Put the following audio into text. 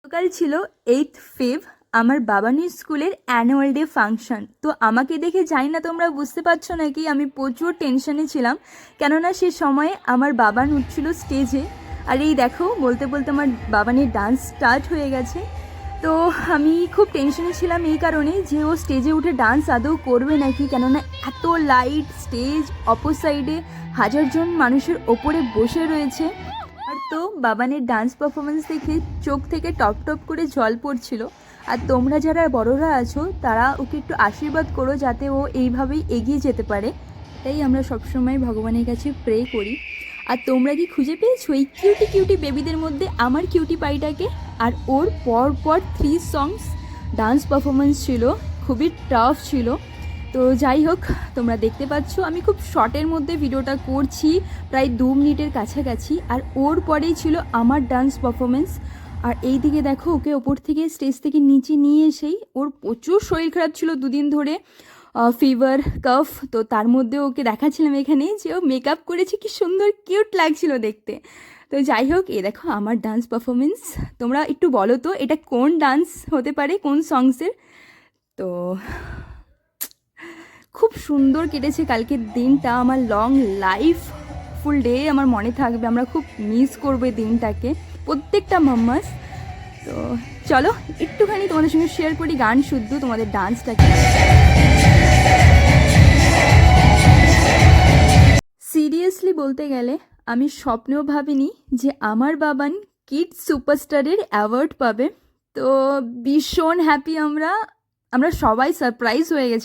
গতকাল ছিল 8th Feb, আমার বাবানির স্কুলের অ্যানুয়াল ডে ফাংশন। তো আমাকে দেখে জানি না তোমরা বুঝতে পারছো নাকি, আমি প্রচুর টেনশনে ছিলাম, কেননা সে সময়ে আমার বাবান উঠছিল স্টেজে। আর এই দেখো, বলতে বলতে আমার বাবানির ডান্স স্টার্ট হয়ে গেছে। তো আমি খুব টেনশনে ছিলাম এই কারণে যে ও স্টেজে উঠে ডান্স আদৌ করবে নাকি, কেননা এত লাইট স্টেজ, অপর সাইডে হাজারজন মানুষের ওপরে বসে রয়েছে। আর তো বাবানের ডান্স পারফরমেন্স দেখে চোখ থেকে টপ টপ করে জল পড়ছিল। আর তোমরা যারা বড়রা আছো তারা ওকে একটু আশীর্বাদ করো যাতে ও এইভাবেই এগিয়ে যেতে পারে। তাই আমরা সবসময় ভগবানের কাছে প্রে করি। আর তোমরা কি খুঁজে পেয়েছো এই কিউটি কিউটি বেবিদের মধ্যে আমার কিউটি পাইটাকে? আর ওর পর পর 3 সংস ডান্স পারফরমেন্স ছিল, খুবই টাফ ছিল। তো যাই হোক, তোমরা দেখতে পাচ্ছ আমি খুব শর্টের মধ্যে ভিডিওটা করছি, প্রায় 2 মিনিটের কাছাকাছি। আর ওর পরেই ছিল আমার ডান্স পারফরমেন্স। আর এই দিকে দেখো, ওকে ওপর থেকে স্টেজ থেকে নিচে নিয়ে এসেই ওর প্রচুর শরীর খারাপ ছিল 2 দিন ধরে, ফিভার, কাফ। তো তার মধ্যে ওকে দেখাচ্ছিলাম এখানে যে ও মেকআপ করেছে, কি সুন্দর কিউট লাগছিল দেখতে। তো যাই হোক, এই দেখো আমার ডান্স পারফরমেন্স। তোমরা একটু বলো তো এটা কোন ডান্স হতে পারে, কোন সংসের? তো খুব সুন্দর কেটেছে কালকের দিনটা, আমার লং লাইফ ফুল ডে আমার মনে থাকবে। আমরা খুব মিস করবো এই দিনটাকে, প্রত্যেকটা মাম্মাস। তো চলো একটুখানি তোমাদের সঙ্গে শেয়ার করি গান শুদ্ধ তোমাদের ডান্সটাকে। সিরিয়াসলি বলতে গেলে আমি স্বপ্নেও ভাবিনি যে আমার বাবান কিডস সুপারস্টারের অ্যাওয়ার্ড পাবে। তো ভীষণ হ্যাপি আমরা, আমরা সবাই সারপ্রাইজ হয়ে গেছি।